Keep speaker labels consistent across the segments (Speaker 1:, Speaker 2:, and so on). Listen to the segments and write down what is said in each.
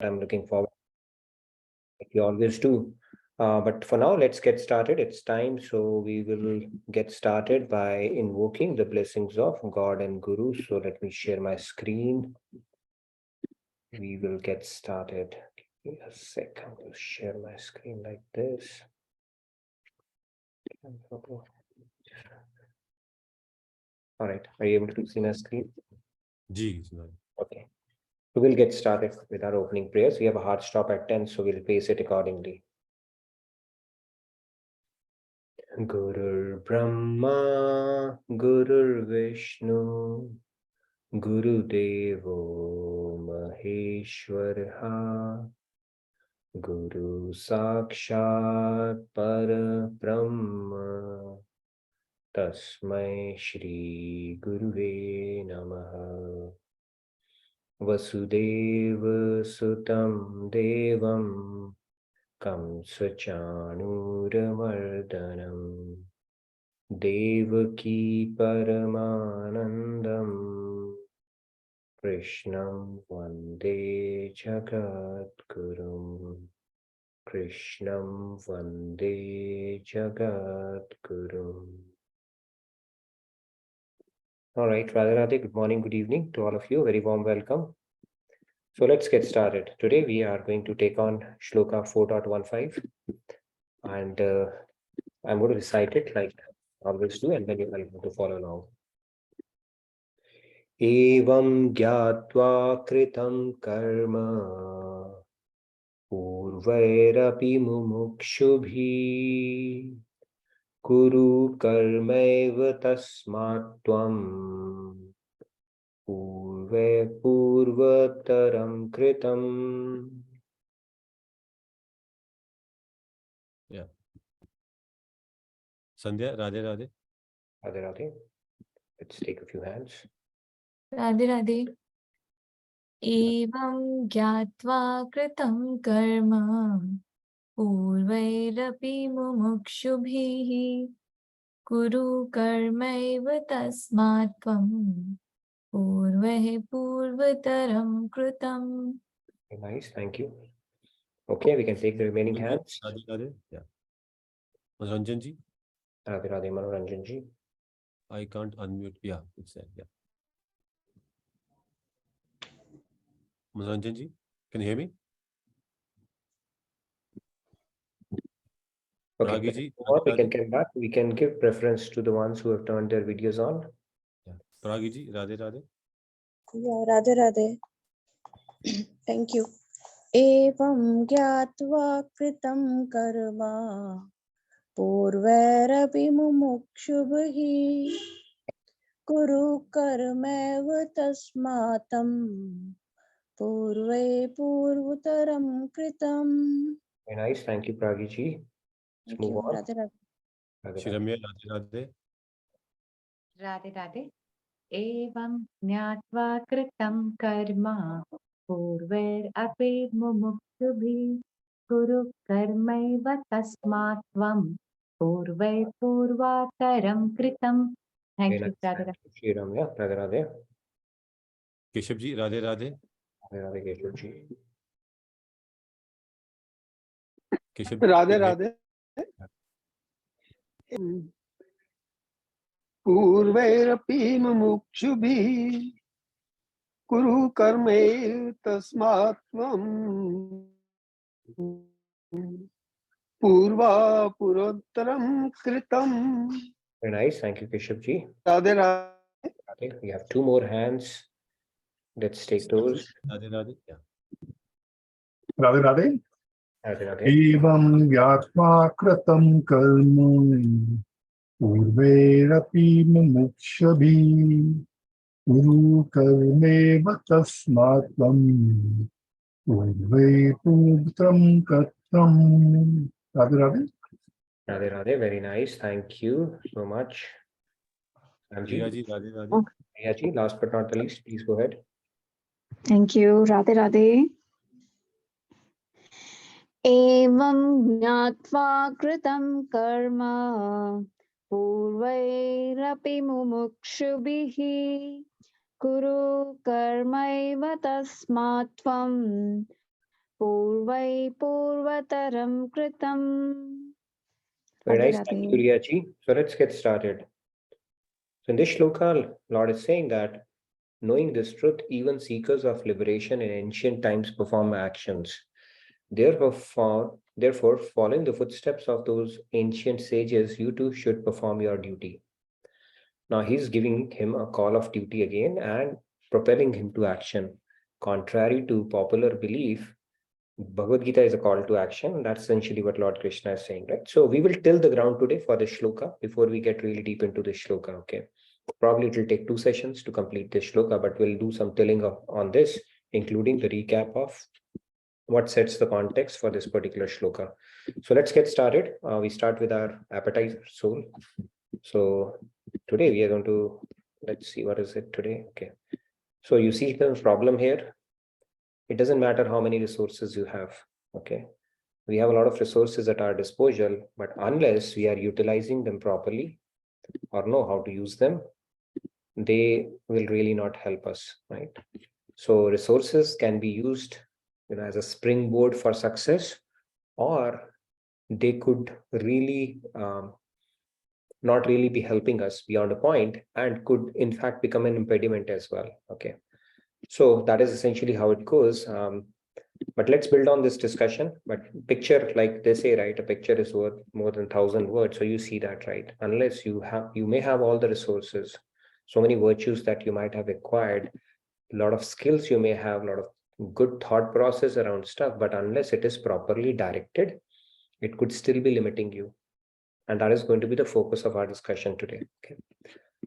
Speaker 1: I'm looking forward, like you always do. But for now, let's get started. It's time, so we will get started by invoking the blessings of God and Guru. So let me share my screen. We will get started. Give me a sec. I will share my screen like this. All right. Are you able to see my screen? Okay. So we'll get started with our opening prayers. We have a hard stop at 10, so we'll pace it accordingly. Gurur Brahma, Gurur Vishnu, Guru Devo Maheshwara, Guru Sakshat Parabrahma, Tasmai Shri Guruve Namaha. Vasudeva Sutam Devam Kamsachanuramardanam Devaki Paramanandam Krishnam Vande Jagadgurum. Krishnam Vande Jagadgurum. All right, Radha Radhe, good morning, good evening to all of you. Very warm welcome. So let's get started. Today we are going to take on Shloka 4.15 and I'm going to recite it like I always do, and then you're going to follow along. Evam gyatva kritam karma purvairapi mumukshubhi kuru karmaiva tasmat tvam purvataram kritam.
Speaker 2: Yeah. Sandhya, Radhe Radhe.
Speaker 1: Radhe Radhe. Let's take a few hands.
Speaker 3: Radhe Radhe. Evam gyatva kritam karma purvairapi mumukshubhihi kuru karmaiva tasmat tvam purvahe purvataram kritam.
Speaker 1: Nice, thank you. Okay, we can take the remaining hands.
Speaker 2: Radhe Radhe. Yeah. Manoranjan ji.
Speaker 1: Radhe Radhe, Manoranjan ji.
Speaker 2: I can't unmute. Yeah, it's there. Yeah. Manoranjan ji, can you hear me?
Speaker 1: Okay,
Speaker 2: Ragi ji,
Speaker 1: we can come back. We can give preference to the ones who have turned their videos on.
Speaker 2: Yeah. Ragi ji, Radhe Radhe.
Speaker 4: Yeah, Radhe Radhe. Thank you. Evam gyatva kritam karma purvairapi mumukshubhi kuru karmaiva tasmatam purve purvataram kritam.
Speaker 1: Very nice, thank you, Pragi ji.
Speaker 4: Thank you. Radhe Radhe.
Speaker 2: Shiramya, Radhe Radhe.
Speaker 5: Radhe Radhe. Evam jnatva kritam karma purver api mumukshubhi kuru karmaiva tasmat tvam purve purvataram kritam. Thank you, Radhe Radhe.
Speaker 1: Shiramya, Radhe Radhe.
Speaker 2: Keshav ji, Radhe Radhe.
Speaker 1: Radhe Radhe, Keshav ji.
Speaker 2: Keshav,
Speaker 6: Radhe Radhe. Purvairapi mumukshubhi kuru karme tasmatvam purva purottaram kritam.
Speaker 1: Very nice, thank you, Keshav ji.
Speaker 6: Radhe Radhe.
Speaker 1: We have two more hands. Let's take those.
Speaker 2: Radhe Radhe. Yeah.
Speaker 7: Radhe Radhe.
Speaker 1: Radhe Radhe.
Speaker 7: Evam gyatva kritam karma purvairapi mumukshabhi guru karmeva tasmatvam purve purvatram katram. Radhe Radhe.
Speaker 1: Radhe Radhe, very nice, thank you so much.
Speaker 2: Priya ji, Radhe Radhe.
Speaker 1: Priya ji, last but not the least, please go ahead.
Speaker 8: Thank you. Radhe Radhe. Evam jnatva kritam karma purvairapi mumukshubhihi kuru karmaiva tasmat tvam पूर्वै पूर्वतरं कृतम्.
Speaker 1: Very
Speaker 8: Radhe
Speaker 1: nice. Thank you,
Speaker 8: Radhe.
Speaker 1: Riyaji. So let's get started. So in this shloka, Lord is saying that knowing this truth, even seekers of liberation in ancient times perform actions. Therefore, following the footsteps of those ancient sages, you too should perform your duty. Now he's giving him a call of duty again and propelling him to action. Contrary to popular belief, Bhagavad Gita is a call to action. That's essentially what Lord Krishna is saying, right? So we will till the ground today for this shloka before we get really deep into this shloka, okay? Probably it will take 2 sessions to complete this shloka, but we'll do some tilling on this, including the recap of what sets the context for this particular shloka. So let's get started. We start with our appetizer, soul. So today we are going to, let's see, what is it today? Okay. So you see the problem here. It doesn't matter how many resources you have, okay? We have a lot of resources at our disposal, but unless we are utilizing them properly or know how to use them, they will really not help us, right? So resources can be used, as a springboard for success, or they could really not really be helping us beyond a point and could in fact become an impediment as well, okay? So that is essentially how it goes. But let's build on this discussion. But picture, like they say, right, a picture is worth more than 1,000 words. So you see that, right? Unless you may have all the resources, so many virtues that you might have acquired, a lot of skills you may have, a lot of good thought process around stuff, but unless it is properly directed, it could still be limiting you. And that is going to be the focus of our discussion today. Okay.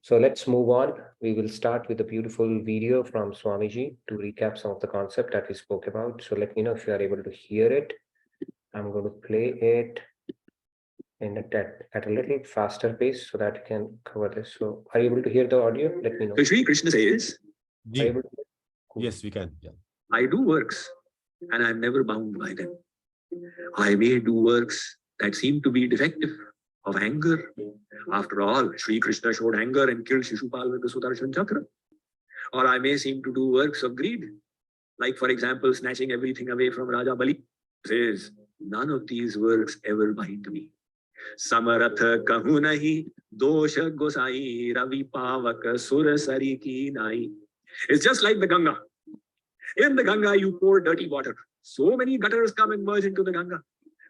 Speaker 1: So let's move on. We will start with a beautiful video from Swamiji to recap some of the concept that we spoke about. So let me know if you are able to hear it. I'm going to play it at a little faster pace so that you can cover this. So are you able to hear the audio? Let me know.
Speaker 9: So Sri Krishna says,
Speaker 1: Are you able to? Cool.
Speaker 2: Yes, we can. Yeah.
Speaker 9: I do works and I'm never bound by them. I may do works that seem to be defective, of anger. After all, Sri Krishna showed anger and killed Shishupal with the Sudarshan Chakra. Or I may seem to do works of greed, like for example, snatching everything away from Raja Bali. Says, none of these works ever bind me. Samaratha kahu nahi, dosha gosai, ravi pavaka sura sari ki nai. It's just like the Ganga. In the Ganga, you pour dirty water. So many gutters come and merge into the Ganga.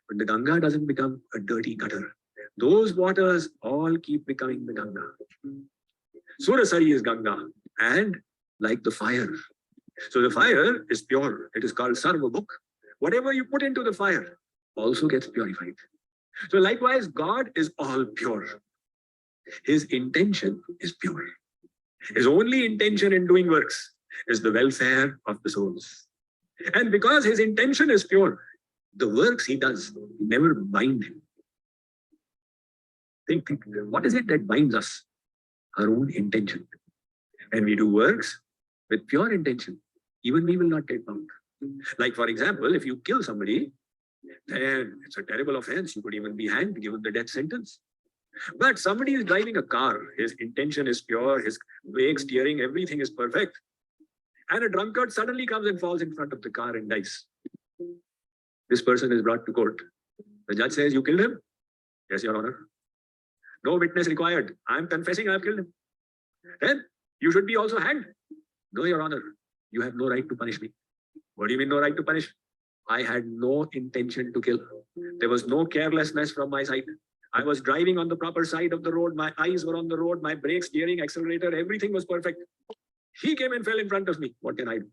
Speaker 9: But the Ganga doesn't become a dirty gutter. Those waters all keep becoming the Ganga. Surasari is Ganga, and like the fire. So the fire is pure. It is called Sarvabhuk. Whatever you put into the fire also gets purified. So likewise, God is all pure. His intention is pure. His only intention in doing works is the welfare of the souls. And because his intention is pure, the works he does never bind him. Think, what is it that binds us? Our own intention. When we do works with pure intention, even we will not get bound. Like for example, if you kill somebody, then it's a terrible offense. You could even be hanged, given the death sentence. But somebody is driving a car. His intention is pure. His brake, steering, everything is perfect. And a drunkard suddenly comes and falls in front of the car and dies. This person is brought to court. The judge says, you killed him? Yes, Your Honor. No witness required. I'm confessing I've killed him. Then you should be also hanged. No, Your Honor. You have no right to punish me. What do you mean no right to punish? I had no intention to kill. There was no carelessness from my side. I was driving on the proper side of the road. My eyes were on the road. My brake, steering, accelerator, everything was perfect. He came and fell in front of me. What can I do?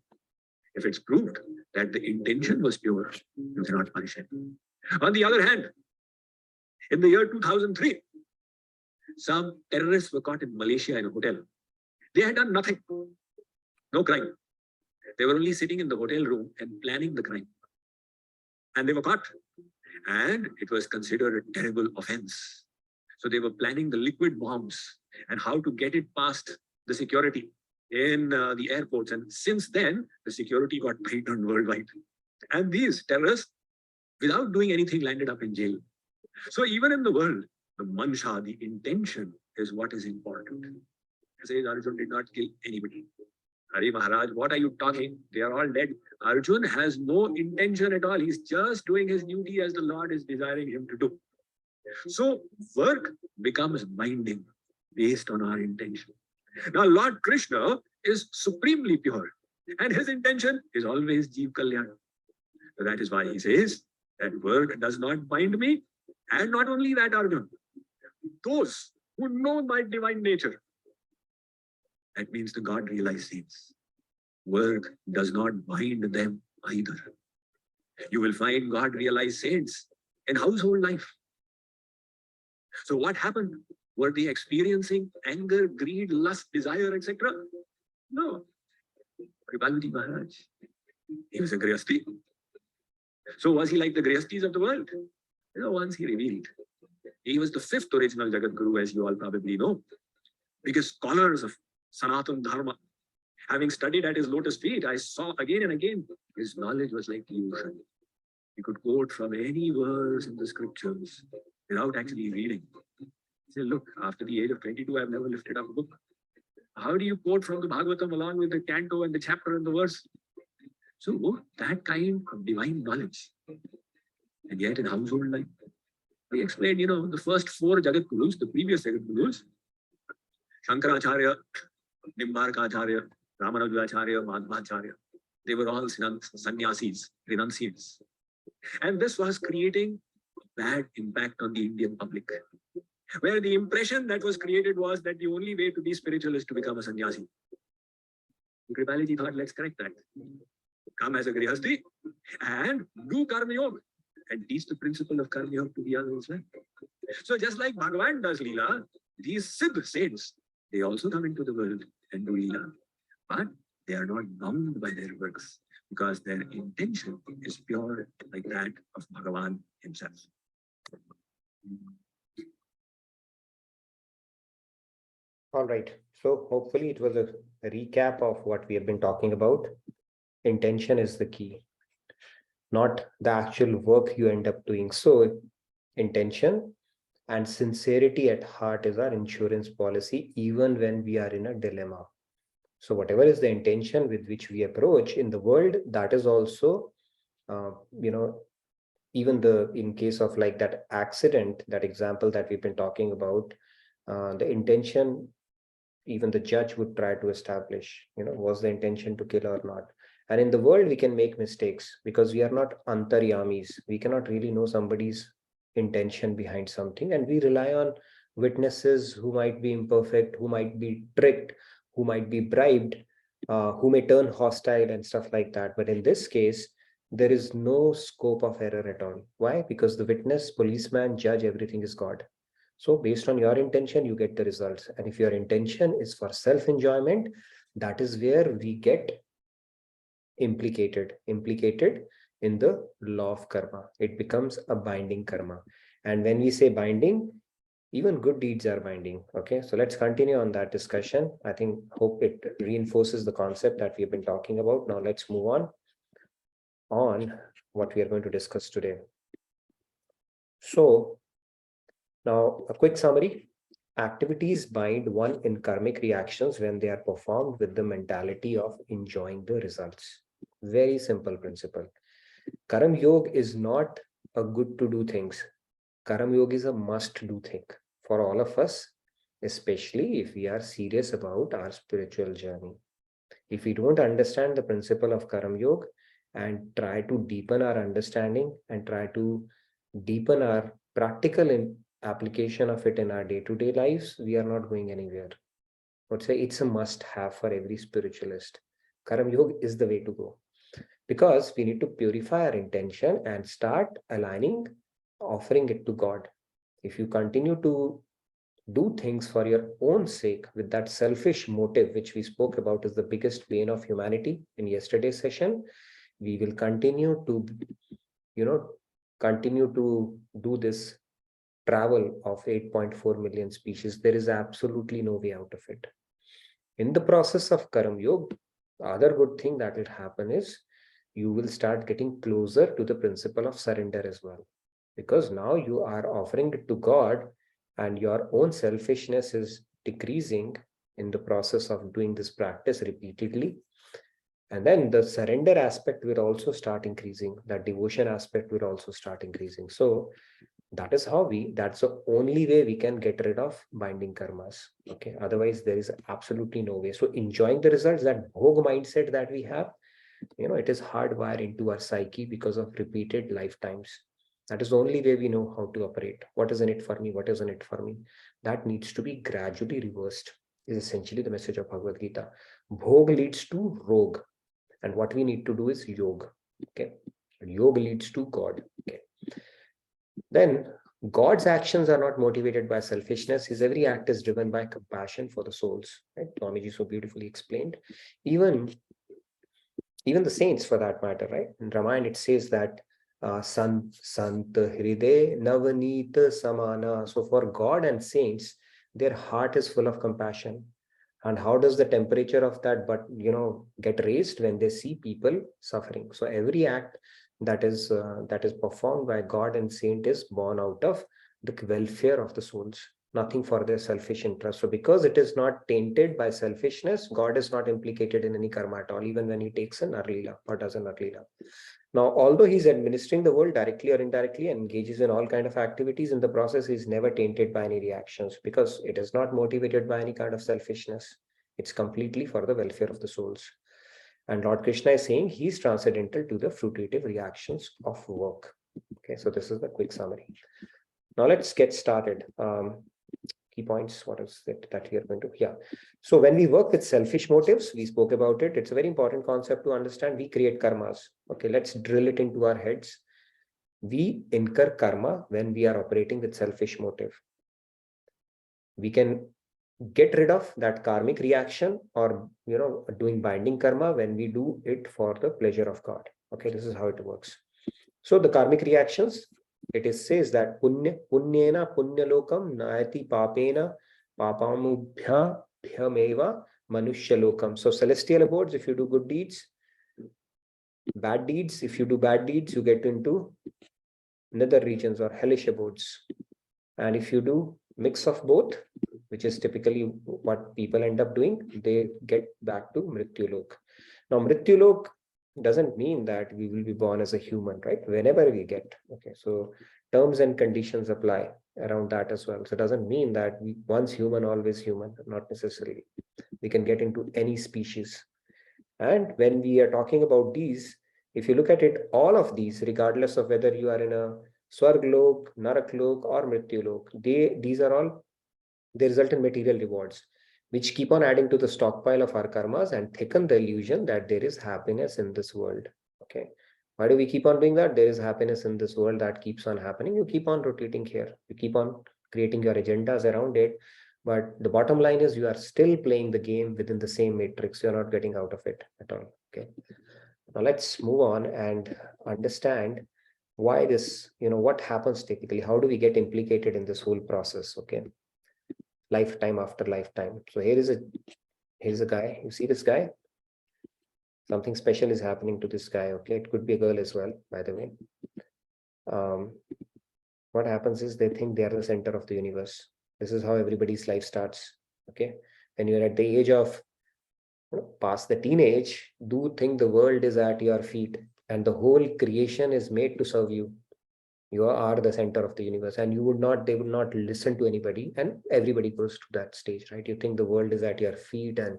Speaker 9: If it's proved that the intention was pure, you cannot punish him. On the other hand, in the year 2003, some terrorists were caught in Malaysia in a hotel. They had done nothing, no crime. They were only sitting in the hotel room and planning the crime. And they were caught. And it was considered a terrible offense. So they were planning the liquid bombs and how to get it past the security in the airports. And since then, the security got tightened worldwide. And these terrorists, without doing anything, landed up in jail. So even in the world, the mansha, the intention, is what is important. Says Arjun did not kill anybody. Hari Maharaj, what are you talking? They are all dead. Arjun has no intention at all. He's just doing his duty as the Lord is desiring him to do. So work becomes binding based on our intention. Now Lord Krishna is supremely pure and his intention is always Jeev Kalyan. That is why he says that work does not bind me. And not only that, Arjun, those who know my divine nature, that means the God realized saints, work does not bind them either. You will find God realized saints in household life. So what happened? Were they experiencing anger, greed, lust, desire, etc.? No. Kripaluji Maharaj, he was a Grihasti. So was he like the Grihastis of the world? Once he revealed. He was the fifth original Jagat Guru, as you all probably know. Biggest scholars of Sanatana Dharma. Having studied at his lotus feet, I saw again and again, his knowledge was like the ocean. He could quote from any verse in the scriptures without actually reading. He said, look, after the age of 22, I've never lifted up a book. How do you quote from the Bhagavatam along with the canto and the chapter and the verse? So that kind of divine knowledge. And yet in household life, we explained, the first four Jagat Gurus, the previous Jagat Gurus, Shankaracharya, Nimbarkacharya, Ramanujacharya, Madhvacharya, they were all sannyasis, renunciants. And this was creating a bad impact on the Indian public, where the impression that was created was that the only way to be spiritual is to become a sannyasi. Kripaliji thought, let's correct that. Come as a Grihasti and do Karma Yoga and teach the principle of Karma Yoga to the others. So just like Bhagavan does Leela, these Siddh saints, they also come into the world and do Leela. But they are not bound by their works because their intention is pure like that of Bhagavan himself.
Speaker 1: All right. So hopefully it was a recap of what we have been talking about. Intention is the key, not the actual work you end up doing. So intention and sincerity at heart is our insurance policy, even when we are in a dilemma. So whatever is the intention with which we approach in the world, that is also, even in case of like that accident, that example that we've been talking about, the intention, even the judge would try to establish, was the intention to kill or not. And in the world, we can make mistakes because we are not antaryamis. We cannot really know somebody's intention behind something. And we rely on witnesses who might be imperfect, who might be tricked, who might be bribed, who may turn hostile and stuff like that. But in this case, there is no scope of error at all. Why? Because the witness, policeman, judge, everything is God. So based on your intention, you get the results. And if your intention is for self-enjoyment, that is where we get implicated in the law of karma. It becomes a binding karma. And when we say binding, even good deeds are binding. Okay, so let's continue on that discussion. Hope it reinforces the concept that we've been talking about. Now let's move on what we are going to discuss today. So now a quick summary. Activities bind one in karmic reactions when they are performed with the mentality of enjoying the results. Very simple principle. Karma Yoga is not a good to do things. Karma Yoga is a must do thing for all of us, especially if we are serious about our spiritual journey. If we don't understand the principle of Karma Yoga and try to deepen our understanding and try to deepen our practical application of it in our day-to-day lives, we are not going anywhere. I would say it's a must-have for every spiritualist. Karma Yoga is the way to go because we need to purify our intention and start aligning, offering it to God. If you continue to do things for your own sake with that selfish motive, which we spoke about is the biggest bane of humanity in yesterday's session, we will continue to, do this travel of 8.4 million species. There is absolutely no way out of it. In the process of Karma Yoga, the other good thing that will happen is you will start getting closer to the principle of surrender as well. Because now you are offering it to God and your own selfishness is decreasing in the process of doing this practice repeatedly. And then the surrender aspect will also start increasing. That devotion aspect will also start increasing. So that's the only way we can get rid of binding karmas. Okay. Otherwise, there is absolutely no way. So enjoying the results, that bhog mindset that we have, it is hardwired into our psyche because of repeated lifetimes. That is the only way we know how to operate. What is in it for me? What isn't it for me? That needs to be gradually reversed, is essentially the message of Bhagavad Gita. Bhog leads to rog. And what we need to do is yoga. Okay. Yoga leads to God. Okay. Then God's actions are not motivated by selfishness. His every act is driven by compassion for the souls. Right? Swamiji so beautifully explained. Even the saints, for that matter, right? In Ramayana, it says that Sant Hriday Navanita Samana. So for God and saints, their heart is full of compassion. And how does the temperature of that get raised? When they see people suffering. So every act that is performed by God and saint is born out of the welfare of the souls, nothing for their selfish interest. So because it is not tainted by selfishness, God is not implicated in any karma at all, even when he takes an Narlila or does an Narlila. Now, although he's administering the world directly or indirectly and engages in all kind of activities, in the process, he's never tainted by any reactions because it is not motivated by any kind of selfishness. It's completely for the welfare of the souls. And Lord Krishna is saying he's transcendental to the fruitive reactions of work. Okay, so this is the quick summary. Now let's get started. Key points, what is it that we are going to, So when we work with selfish motives, we spoke about it. It's a very important concept to understand. We create karmas. Okay, let's drill it into our heads. We incur karma when we are operating with selfish motive. We can get rid of that karmic reaction or, doing binding karma when we do it for the pleasure of God. Okay, this is how it works. So the karmic reactions, it says that punyena punyalokam nayati papena papamubhya bhyameva manushya. So celestial abodes, if you do good deeds, bad deeds, if you do bad deeds, you get into nether regions or hellish abodes. And if you do mix of both, which is typically what people end up doing, they get back to Mrityulok. Now, Mrityulok doesn't mean that we will be born as a human, right? Whenever we get. Okay, so terms and conditions apply around that as well. So it doesn't mean that once human, always human, not necessarily. We can get into any species. And when we are talking about these, if you look at it, all of these, regardless of whether you are in a Swarglok, Naraklok, or Mrityulok, these are all, they result in material rewards, which keep on adding to the stockpile of our karmas and thicken the illusion that there is happiness in this world. Okay. Why do we keep on doing that? There is happiness in this world that keeps on happening. You keep on rotating here. You keep on creating your agendas around it. But the bottom line is you are still playing the game within the same matrix. You're not getting out of it at all. Okay. Now let's move on and understand why this, what happens typically. How do we get implicated in this whole process? Okay. Lifetime after lifetime. So here's a guy. You see this guy? Something special is happening to this guy. Okay, it could be a girl as well, by the way. What happens is they think they are the center of the universe. This is how everybody's life starts. Okay, when you're at the age of past the teenage, do think the world is at your feet and the whole creation is made to serve you. You are the center of the universe, and they would not listen to anybody, and everybody goes to that stage, right? You think the world is at your feet and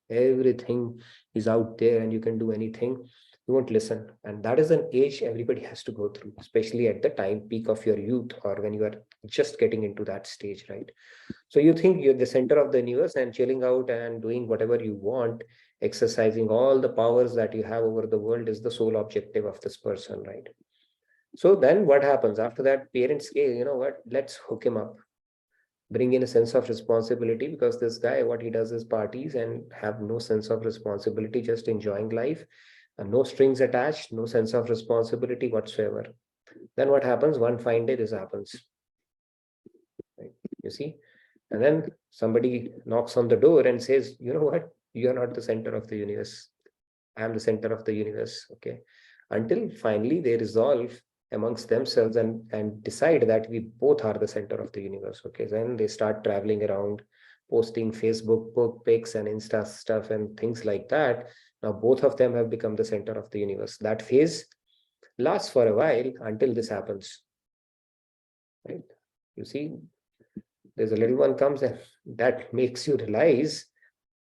Speaker 1: everything is out there and you can do anything. You won't listen. And that is an age everybody has to go through, especially at the time peak of your youth or when you are just getting into that stage, right? So you think you're the center of the universe and chilling out and doing whatever you want, exercising all the powers that you have over the world is the sole objective of this person, right? So then what happens after that? Parents say, you know what, let's hook him up, bring in a sense of responsibility, because this guy, what he does is parties and have no sense of responsibility, just enjoying life, and no strings attached, no sense of responsibility whatsoever. Then what happens? One fine day this happens, right? You see, and then somebody knocks on the door and says, you know what, you are not the center of the universe, I am the center of the universe. Okay, until finally they resolve amongst themselves and decide that we both are the center of the universe. Okay, then they start traveling around, posting Facebook pics and Insta stuff and things like that. Now both of them have become the center of the universe. That phase lasts for a while until this happens. Right? You see, there's a little one comes and that makes you realize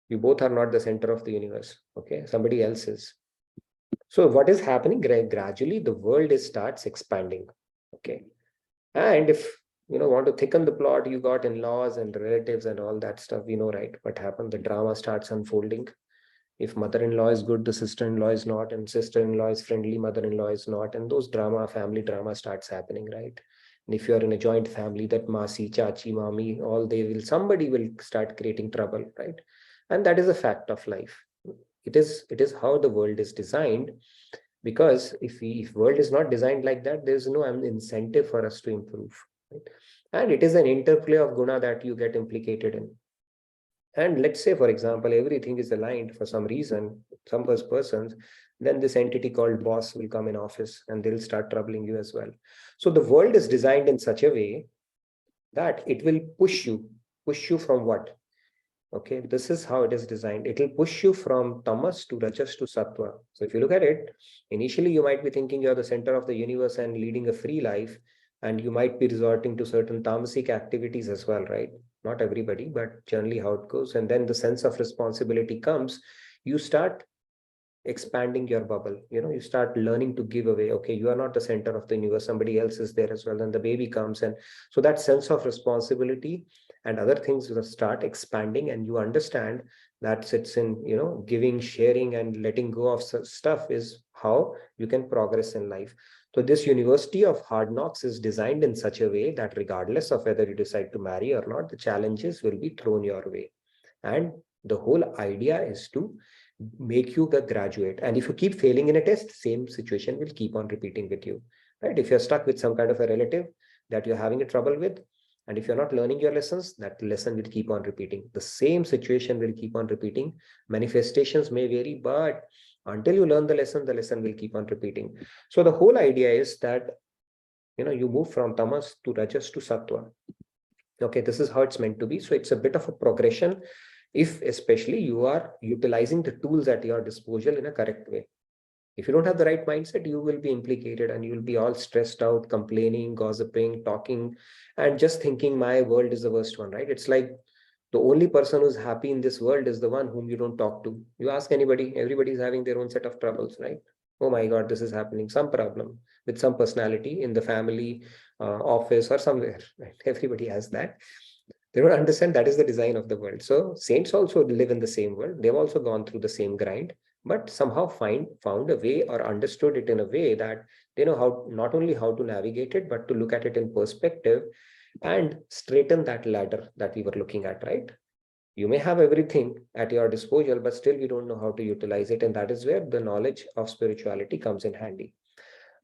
Speaker 1: you both are not the center of the universe. Okay, somebody else is. So what is happening gradually? The world starts expanding. Okay, and if you want to thicken the plot, you got in-laws and relatives and all that stuff. We know, right? What happened? The drama starts unfolding. If mother-in-law is good, the sister-in-law is not, and sister-in-law is friendly, mother-in-law is not, and those family drama starts happening, right? And if you are in a joint family, that masi, chachi, mami, somebody will start creating trouble, right? And that is a fact of life. It is how the world is designed, because if world is not designed like that, there's no incentive for us to improve, right? And it is an interplay of guna that you get implicated in. And let's say, for example, everything is aligned for some reason, some persons, then this entity called boss will come in office and they'll start troubling you as well. So the world is designed in such a way that it will push you from what? Okay, this is how it is designed. It will push you from tamas to rajas to sattva. So if you look at it, initially you might be thinking you're the center of the universe and leading a free life, and you might be resorting to certain tamasic activities as well, right? Not everybody, but generally how it goes. And then the sense of responsibility comes. You start expanding your bubble. You start learning to give away. Okay, you are not the center of the universe, somebody else is there as well. Then the baby comes, and so that sense of responsibility and other things will start expanding, and you understand that sits in giving, sharing, and letting go of stuff is how you can progress in life. So this university of hard knocks is designed in such a way that regardless of whether you decide to marry or not, the challenges will be thrown your way. And the whole idea is to make you the graduate. And if you keep failing in a test, same situation will keep on repeating with you, right? If you're stuck with some kind of a relative that you're having a trouble with, and if you're not learning your lessons, that lesson will keep on repeating. The same situation will keep on repeating. Manifestations may vary, but until you learn the lesson will keep on repeating. So the whole idea is that you move from tamas to rajas to sattva. Okay, this is how it's meant to be. So it's a bit of a progression, if especially you are utilizing the tools at your disposal in a correct way. If you don't have the right mindset, you will be implicated and you will be all stressed out, complaining, gossiping, talking, and just thinking my world is the worst one, right? It's like the only person who's happy in this world is the one whom you don't talk to. You ask anybody, everybody's having their own set of troubles, right? Oh my God, this is happening. Some problem with some personality in the family, office, or somewhere, right? Everybody has that. They don't understand that is the design of the world. So saints also live in the same world. They've also gone through the same grind, but somehow found a way or understood it in a way that they know how, not only how to navigate it, but to look at it in perspective and straighten that ladder that we were looking at, right? You may have everything at your disposal, but still you don't know how to utilize it. And that is where the knowledge of spirituality comes in handy.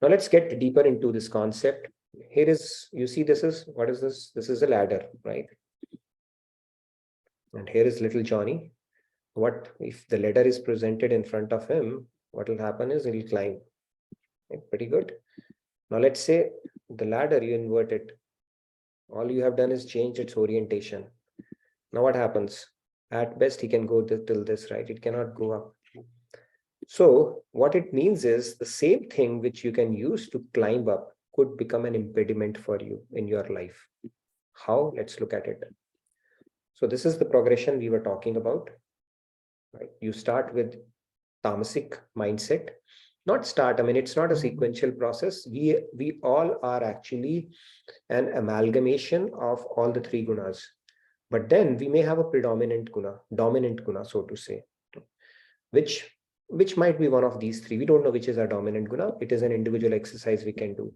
Speaker 1: Now let's get deeper into this concept. Here is, you see, what is this? This is a ladder, right? And here is little Johnny. What if the ladder is presented in front of him? What will happen is he'll climb. Okay, pretty good. Now let's say the ladder, you invert it. All you have done is change its orientation. Now what happens? At best, he can go till this, right? It cannot go up. So what it means is the same thing which you can use to climb up could become an impediment for you in your life. How? Let's look at it. So this is the progression we were talking about. Right? You start with tamasic mindset. Not start, I mean, it's not a sequential process. We all are actually an amalgamation of all the three gunas. But then we may have a predominant guna, dominant guna, so to say, which might be one of these three. We don't know which is our dominant guna. It is an individual exercise we can do.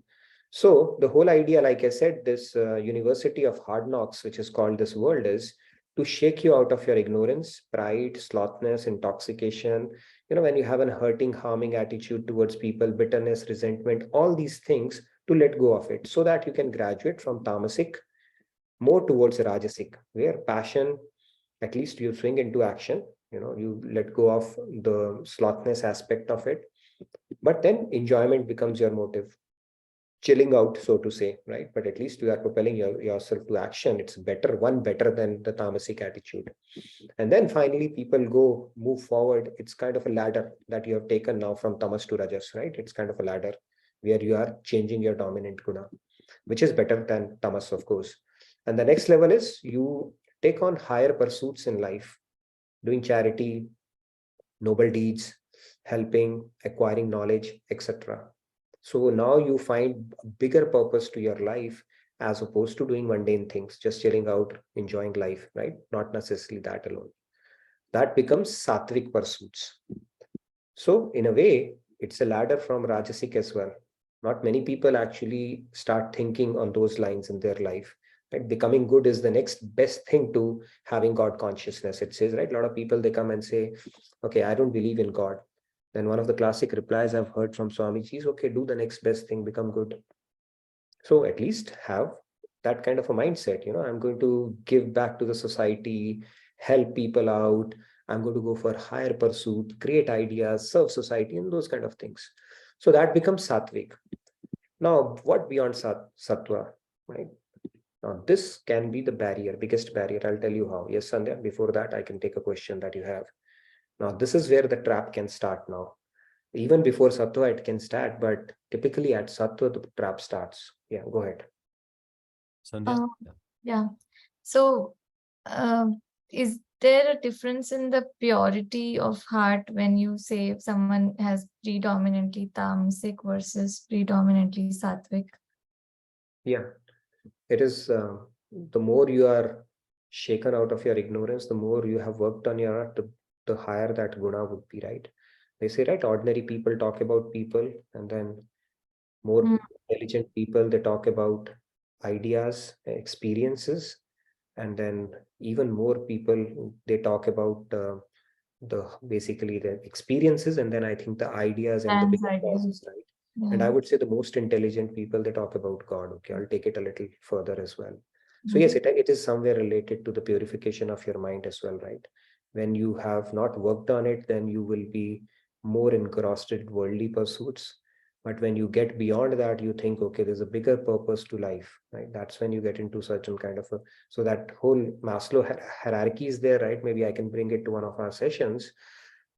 Speaker 1: So the whole idea, like I said, this university of hard knocks, which is called this world, is to shake you out of your ignorance, pride, slothness, intoxication, when you have an hurting, harming attitude towards people, bitterness, resentment, all these things, to let go of it so that you can graduate from tamasic more towards rajasic, where passion, at least you swing into action, you let go of the slothness aspect of it, but then enjoyment becomes your motive. chilling out, so to say, right? But at least you are propelling yourself to action. It's better, one better than the tamasic attitude. And then finally, people move forward. It's kind of a ladder that you have taken now from tamas to rajas, right? It's kind of a ladder where you are changing your dominant guna, which is better than tamas, of course. And the next level is you take on higher pursuits in life, doing charity, noble deeds, helping, acquiring knowledge, etc. So now you find a bigger purpose to your life as opposed to doing mundane things, just chilling out, enjoying life, right? Not necessarily that alone. That becomes sattvic pursuits. So in a way, it's a ladder from Rajasic as well. Not many people actually start thinking on those lines in their life. Right? Becoming good is the next best thing to having God consciousness. It says, right? A lot of people, they come and say, okay, I don't believe in God. Then one of the classic replies I've heard from Swamiji is, okay, do the next best thing, become good. So at least have that kind of a mindset. I'm going to give back to the society, help people out. I'm going to go for higher pursuit, create ideas, serve society, and those kind of things. So that becomes sattvic. Now, what beyond sattva, right? Now, this can be the biggest barrier. I'll tell you how. Yes, Sandhya, before that, I can take a question that you have. Now, this is where the trap can start now. Even before sattva, it can start, but typically at sattva, the trap starts. Yeah, go ahead.
Speaker 2: Sandhya?
Speaker 3: Yeah. So, is there a difference in the purity of heart when you say if someone has predominantly tamasic versus predominantly sattvic?
Speaker 1: Yeah, it is. The more you are shaken out of your ignorance, the more you have worked on your heart, the higher that guna would be, right? They say, right, ordinary people talk about people, and then more intelligent people, they talk about ideas, experiences, and then even more people, they talk about basically the experiences, and then I think the ideas and the bigger causes, right? And I would say the most intelligent people, they talk about God. Okay, I'll take it a little further as well. So yes, it is somewhere related to the purification of your mind as well, right? When you have not worked on it, then you will be more engrossed in worldly pursuits. But when you get beyond that, you think, okay, there's a bigger purpose to life, right? That's when you get into certain kind of a, so that whole Maslow hierarchy is there, right? Maybe I can bring it to one of our sessions.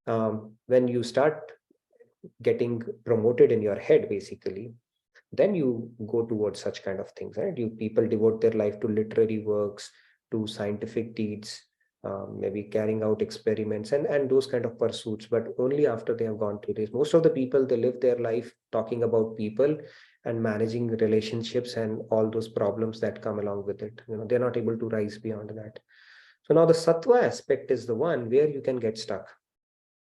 Speaker 1: When you start getting promoted in your head, basically, then you go towards such kind of things, right? People devote their life to literary works, to scientific deeds, maybe carrying out experiments and those kind of pursuits, but only after they have gone through this. Most of the people, they live their life talking about people and managing relationships and all those problems that come along with it. They're not able to rise beyond that. So now the sattva aspect is the one where you can get stuck.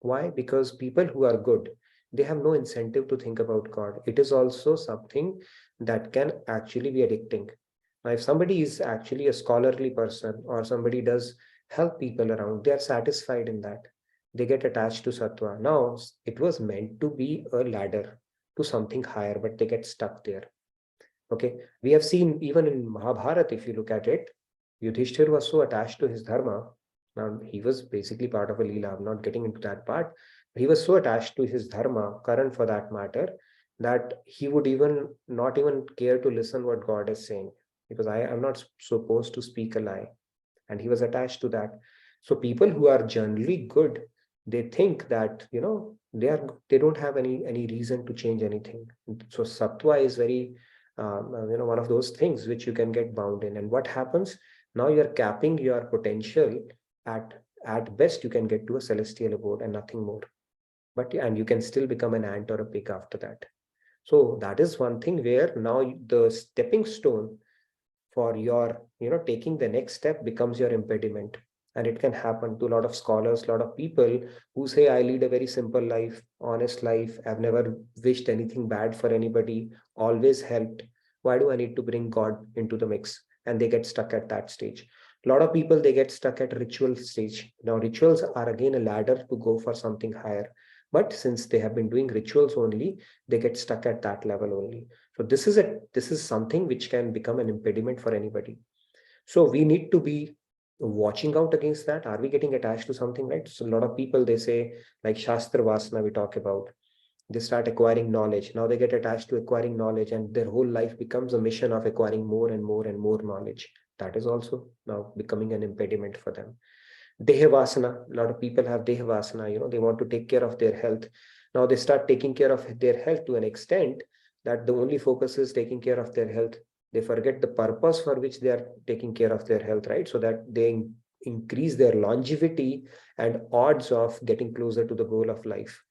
Speaker 1: Why? Because people who are good, they have no incentive to think about God. It is also something that can actually be addicting. Now, if somebody is actually a scholarly person or somebody does help people around, they are satisfied in that. They get attached to sattva. Now, it was meant to be a ladder to something higher, but they get stuck there. Okay, we have seen even in Mahabharata, if you look at it, Yudhishthir was so attached to his dharma. Now, he was basically part of a Leela. I'm not getting into that part. He was so attached to his dharma, Karan for that matter, that he would even not even care to listen what God is saying, because I am not supposed to speak a lie. And he was attached to that. So people who are generally good, they think that, they don't have any reason to change anything. So sattva is very one of those things which you can get bound in. And what happens now? You're capping your potential at best. You can get to a celestial abode and nothing more, and you can still become an ant or a pig after that. So that is one thing where now the stepping stone for your taking the next step becomes your impediment. And it can happen to a lot of scholars, a lot of people who say, I lead a very simple life, honest life, I've never wished anything bad for anybody, always helped. Why do I need to bring God into the mix? And they get stuck at that stage. A lot of people, they get stuck at ritual stage. Now rituals are again a ladder to go for something higher, but since they have been doing rituals only, they get stuck at that level only. So this is something which can become an impediment for anybody. So we need to be watching out against that. Are we getting attached to something, right? So a lot of people, they say, like Shastra Vasana we talk about. They start acquiring knowledge. Now they get attached to acquiring knowledge, and their whole life becomes a mission of acquiring more and more and more knowledge. That is also now becoming an impediment for them. Dehavasana, a lot of people have Dehavasana, they want to take care of their health. Now they start taking care of their health to an extent that the only focus is taking care of their health. They forget the purpose for which they are taking care of their health, right? So that they increase their longevity and odds of getting closer to the goal of life.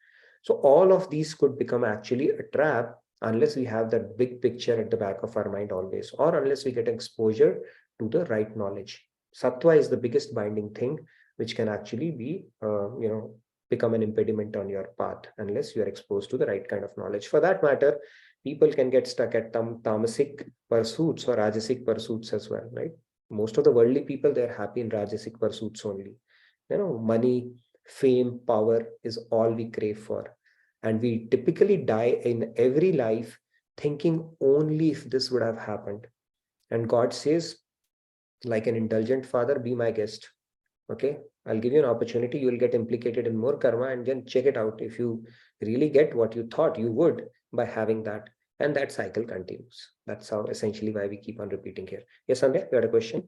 Speaker 1: So all of these could become actually a trap unless we have that big picture at the back of our mind always, or unless we get exposure to the right knowledge. Sattva is the biggest binding thing, which can actually be, become an impediment on your path unless you are exposed to the right kind of knowledge. For that matter, people can get stuck at tamasic pursuits or rajasic pursuits as well, right? Most of the worldly people, they're happy in rajasic pursuits only. Money, fame, power is all we crave for. And we typically die in every life thinking only if this would have happened. And God says, like an indulgent father, be my guest. Okay, I'll give you an opportunity. You will get implicated in more karma, and then check it out if you really get what you thought you would by having that. And that cycle continues. That's how essentially why we keep on repeating here. Yes, Sandhya, you had a question?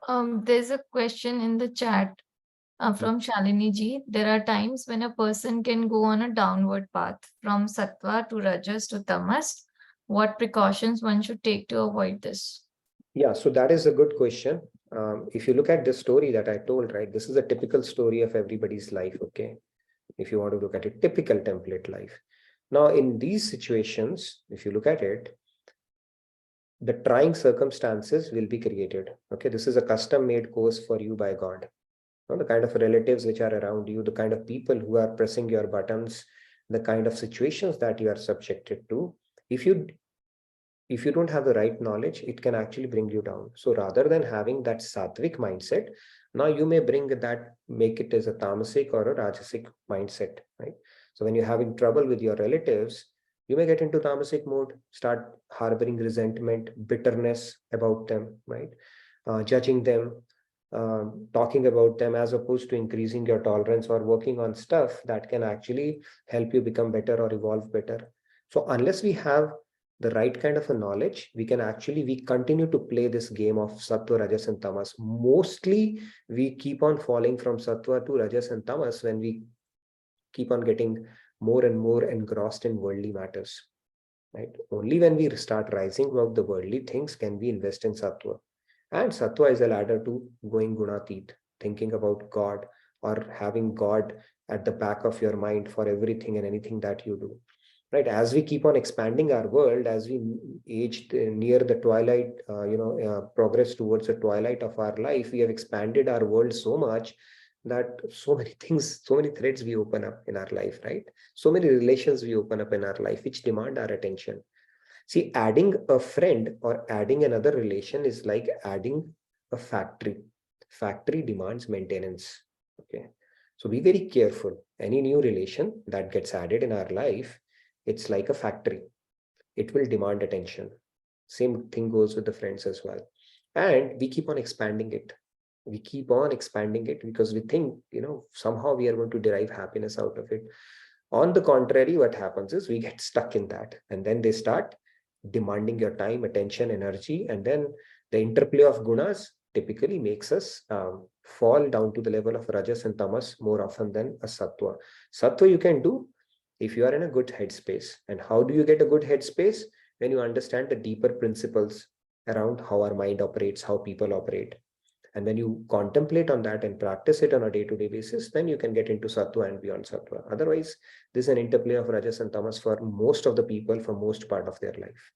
Speaker 3: There's a question in the chat from Shalini ji. There are times when a person can go on a downward path from sattva to rajas to tamas. What precautions one should take to avoid this?
Speaker 1: Yeah, so that is a good question. If you look at this story that I told, right, this is a typical story of everybody's life, okay? If you want to look at it, typical template life. Now, in these situations, if you look at it, the trying circumstances will be created. Okay, this is a custom-made course for you by God. The kind of relatives which are around you, the kind of people who are pressing your buttons, the kind of situations that you are subjected to. If you don't have the right knowledge, it can actually bring you down. So rather than having that sattvic mindset, now you may make it as a tamasic or a rajasic mindset, right? So when you're having trouble with your relatives, you may get into tamasic mode, start harboring resentment, bitterness about them, right? Judging them, talking about them, as opposed to increasing your tolerance or working on stuff that can actually help you become better or evolve better. So unless we have the right kind of a knowledge, we continue to play this game of sattva, rajas and tamas. Mostly we keep on falling from sattva to rajas and tamas when we keep on getting more and more engrossed in worldly matters, right? Only when we start rising above the worldly things can we invest in sattva. And sattva is a ladder to going gunatit, thinking about God or having God at the back of your mind for everything and anything that you do. Right, as we keep on expanding our world, as we age near the twilight, progress towards the twilight of our life, we have expanded our world so much that so many things, so many threads we open up in our life, right? So many relations we open up in our life, which demand our attention. See, adding a friend or adding another relation is like adding a factory. Factory demands maintenance. Okay, so be very careful. Any new relation that gets added in our life, it's like a factory. It will demand attention. Same thing goes with the friends as well. And we keep on expanding it. We keep on expanding it because we think, somehow we are going to derive happiness out of it. On the contrary, what happens is we get stuck in that. And then they start demanding your time, attention, energy. And then the interplay of gunas typically makes us fall down to the level of rajas and tamas more often than a sattva. Sattva you can do if you are in a good headspace. And how do you get a good headspace? When you understand the deeper principles around how our mind operates, how people operate. And when you contemplate on that and practice it on a day-to-day basis, then you can get into sattva and beyond sattva. Otherwise, this is an interplay of rajas and tamas for most of the people for most part of their life.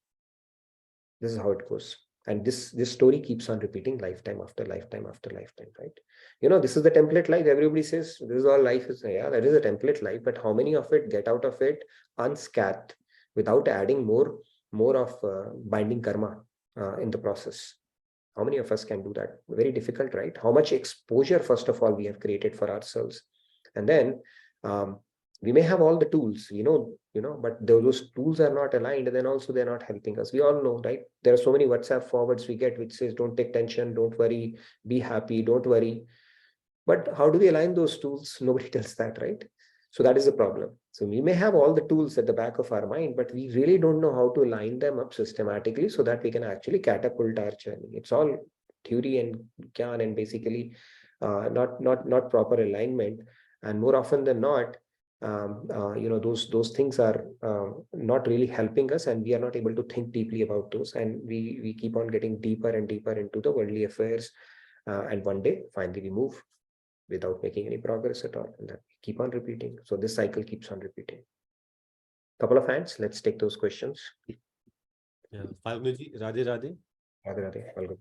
Speaker 1: This is how it goes. And this story keeps on repeating lifetime after lifetime after lifetime, right? This is the template life. Everybody says this is all life is. Yeah, that is a template life, but how many of it get out of it unscathed without adding more of binding karma in the process? How many of us can do that? Very difficult, right? How much exposure, first of all, we have created for ourselves. And then we may have all the tools, but those tools are not aligned, and then also they're not helping us. We all know, right? There are so many WhatsApp forwards we get which says, don't take tension, don't worry, be happy, don't worry. But how do we align those tools? Nobody tells that, right? So that is the problem. So we may have all the tools at the back of our mind, but we really don't know how to line them up systematically so that we can actually catapult our journey. It's all theory and gyan and basically not proper alignment. And more often than not, those things are not really helping us, and we are not able to think deeply about those. And we keep on getting deeper and deeper into the worldly affairs. And one day, finally, we move without making any progress at all. And that we keep on repeating. So this cycle keeps on repeating. Couple of hands. Let's take those questions.
Speaker 2: Yeah, Falguji, Radhe Radhe.
Speaker 1: Radhe Radhe. Welcome.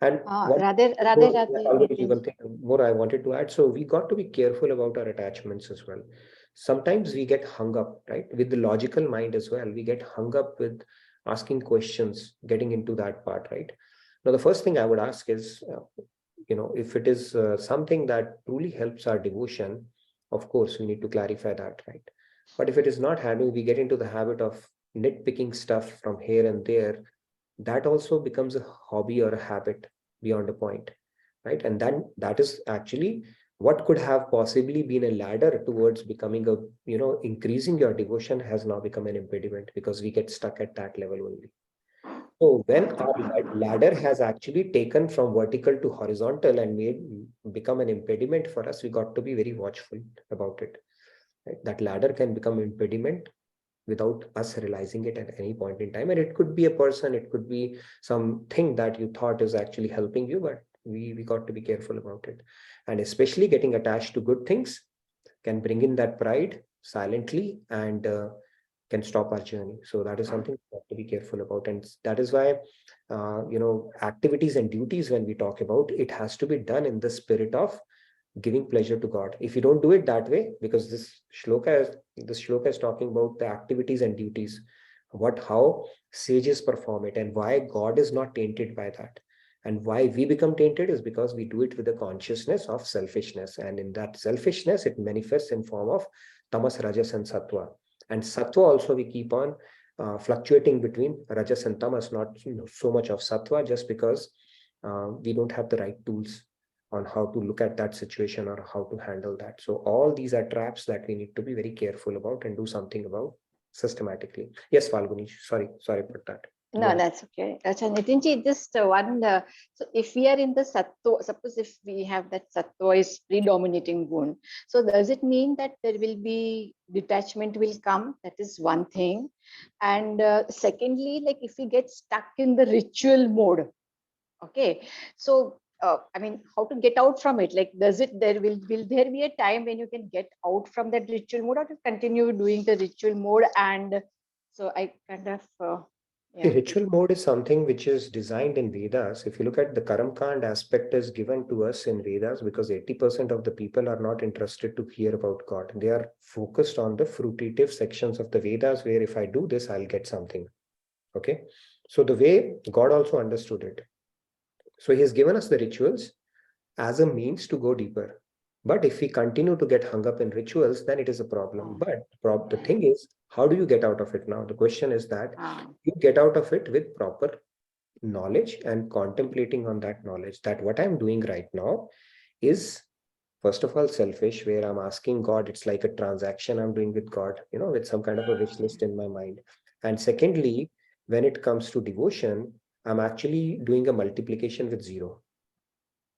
Speaker 1: And one thing more I wanted to add. So we got to be careful about our attachments as well. Sometimes we get hung up, right? With the logical mind as well. We get hung up with asking questions, getting into that part, right? Now, the first thing I would ask is, if it is something that truly helps our devotion, of course, we need to clarify that, right? But if it is not having, we get into the habit of nitpicking stuff from here and there, that also becomes a hobby or a habit beyond a point, right? And then that is actually what could have possibly been a ladder towards becoming a, increasing your devotion has now become an impediment because we get stuck at that level only. So when our ladder has actually taken from vertical to horizontal and become an impediment for us, we got to be very watchful about it. Right? That ladder can become impediment without us realizing it at any point in time. And it could be a person, it could be something that you thought is actually helping you, but we got to be careful about it. And especially getting attached to good things can bring in that pride silently and can stop our journey. So that is something we have to be careful about. And that is why, activities and duties, when we talk about, it has to be done in the spirit of giving pleasure to God. If you don't do it that way, because this shloka is talking about the activities and duties, how sages perform it and why God is not tainted by that. And why we become tainted is because we do it with the consciousness of selfishness. And in that selfishness, it manifests in form of tamas, rajas, and sattva. And sattva also we keep on fluctuating between rajas and tamas, not so much of sattva, just because we don't have the right tools on how to look at that situation or how to handle that. So all these are traps that we need to be very careful about and do something about systematically. Yes, Falguni, sorry for that.
Speaker 10: No, that's okay. Nitinji, just one. So if we are in the sattva, suppose if we have that sattva is predominating wound, so does it mean that there will be detachment will come? That is one thing. And secondly, like if we get stuck in the ritual mode, okay. So how to get out from it? Like, will there be a time when you can get out from that ritual mode, or to continue doing the ritual mode? And so I kind of.
Speaker 1: The ritual mode is something which is designed in Vedas. If you look at the Karamkand aspect is given to us in Vedas because 80% of the people are not interested to hear about God. They are focused on the fruitive sections of the Vedas where if I do this, I'll get something. Okay. So the way God also understood it. So he has given us the rituals as a means to go deeper. But if we continue to get hung up in rituals, then it is a problem. But the thing is, how do you get out of it now? The question is that you get out of it with proper knowledge and contemplating on that knowledge that what I'm doing right now is, first of all, selfish, where I'm asking God, it's like a transaction I'm doing with God, with some kind of a wish list in my mind. And secondly, when it comes to devotion, I'm actually doing a multiplication with zero.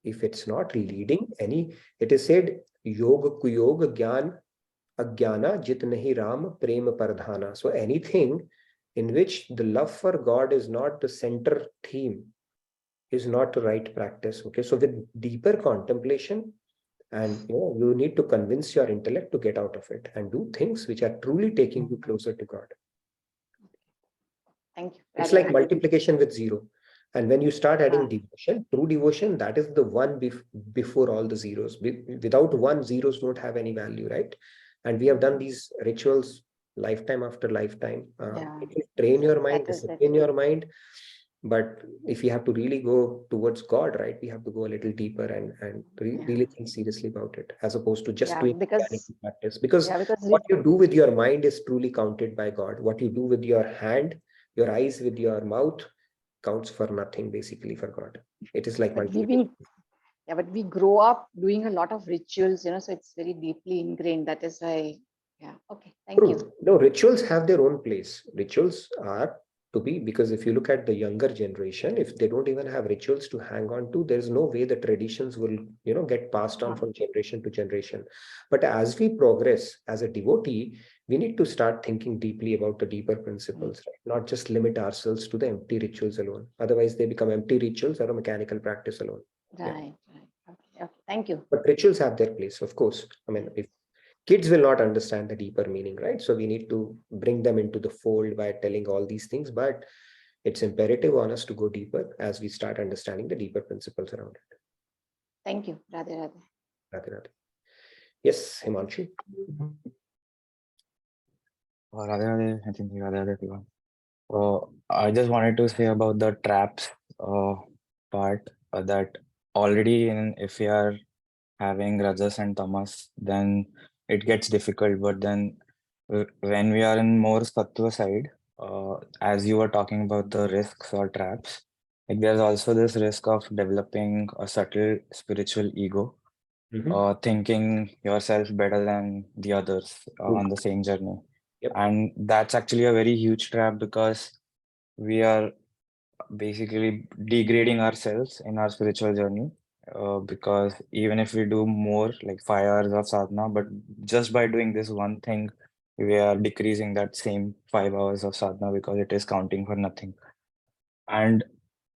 Speaker 1: If it's not leading any, it is said, yoga kuyoga gyan agyana jit nahi ram prema pardhana. So anything in which the love for God is not the center theme is not the right practice. Okay, so with deeper contemplation, and you need to convince your intellect to get out of it and do things which are truly taking you closer to God.
Speaker 10: Thank you.
Speaker 1: It's like multiplication with zero. And when you start adding devotion, true devotion, that is the one before all the zeros. Without one, zeros don't have any value, right? And we have done these rituals lifetime after lifetime. It will train your mind, discipline your mind. But if you have to really go towards God, right, we have to go a little deeper and really think seriously about it, as opposed to just doing practice. Because what you do with your mind is truly counted by God. What you do with your hand, your eyes, with your mouth, counts for nothing basically for God. It is like
Speaker 10: Yeah, but we grow up doing a lot of rituals, so it's very deeply ingrained. That is why, yeah. Okay, thank you.
Speaker 1: True. No, rituals have their own place. Rituals are to be, because if you look at the younger generation, if they don't even have rituals to hang on to, there's no way the traditions will, get passed on from generation to generation. But as we progress as a devotee, we need to start thinking deeply about the deeper principles, right? Not just limit ourselves to the empty rituals alone. Otherwise, they become empty rituals or a mechanical practice alone. Yeah.
Speaker 10: Right. Okay, thank you.
Speaker 1: But rituals have their place, of course. I mean, if kids will not understand the deeper meaning, right? So we need to bring them into the fold by telling all these things, but it's imperative on us to go deeper as we start understanding the deeper principles around it.
Speaker 10: Thank you. Radhe Radhe.
Speaker 1: Radhe Radhe. Yes, Himanshu.
Speaker 11: Radhe Radhe, I think Radhe Radhe everyone. I just wanted to say about the traps part that already if we are having rajas and tamas, then it gets difficult. But then when we are in more sattva side, as you were talking about the risks or traps, like there's also this risk of developing a subtle spiritual ego, thinking yourself better than the others on the same journey.
Speaker 1: Yep.
Speaker 11: And that's actually a very huge trap because we are basically degrading ourselves in our spiritual journey. Because even if we do more like 5 hours of sadhana, but just by doing this one thing, we are decreasing that same 5 hours of sadhana because it is counting for nothing. And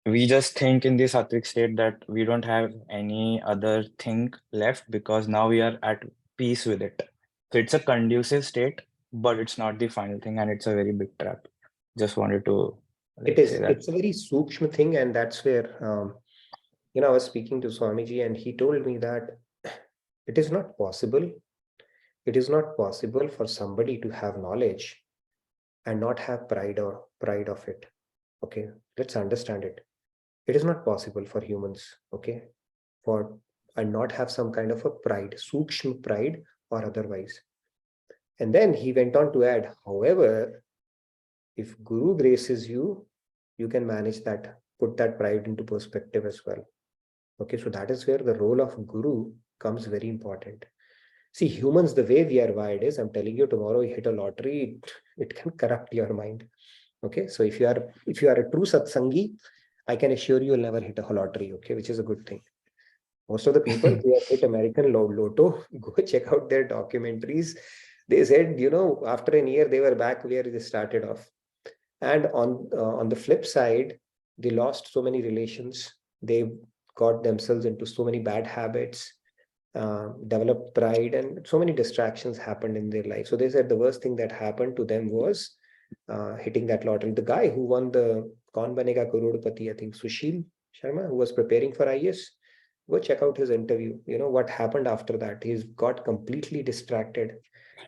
Speaker 11: we just think in the sattvic state that we don't have any other thing left because now we are at peace with it. So it's a conducive state, but it's not the final thing, and it's a very big trap. Just wanted to say that.
Speaker 1: It's a very sukshma thing, and that's where I was speaking to Swamiji, and he told me that it is not possible. It is not possible for somebody to have knowledge and not have pride of it. Okay, let's understand it. It is not possible for humans, okay, and not have some kind of a pride, sukshma pride or otherwise. And then he went on to add, however, if Guru graces you, you can manage that, put that pride into perspective as well. Okay, so that is where the role of Guru comes very important. See, humans, the way we are wired is, I'm telling you, tomorrow you hit a lottery, it can corrupt your mind. Okay, so if you are a true satsangi, I can assure you will never hit a lottery, okay, which is a good thing. Most of the people who have hit American Lotto, go check out their documentaries. They said, after a year, they were back where they started off. And on the flip side, they lost so many relations. They got themselves into so many bad habits, developed pride, and so many distractions happened in their life. So they said the worst thing that happened to them was hitting that lottery. The guy who won the Kaun Banega Crorepati, I think Sushil Sharma, who was preparing for IAS, go check out his interview. What happened after that. He's got completely distracted,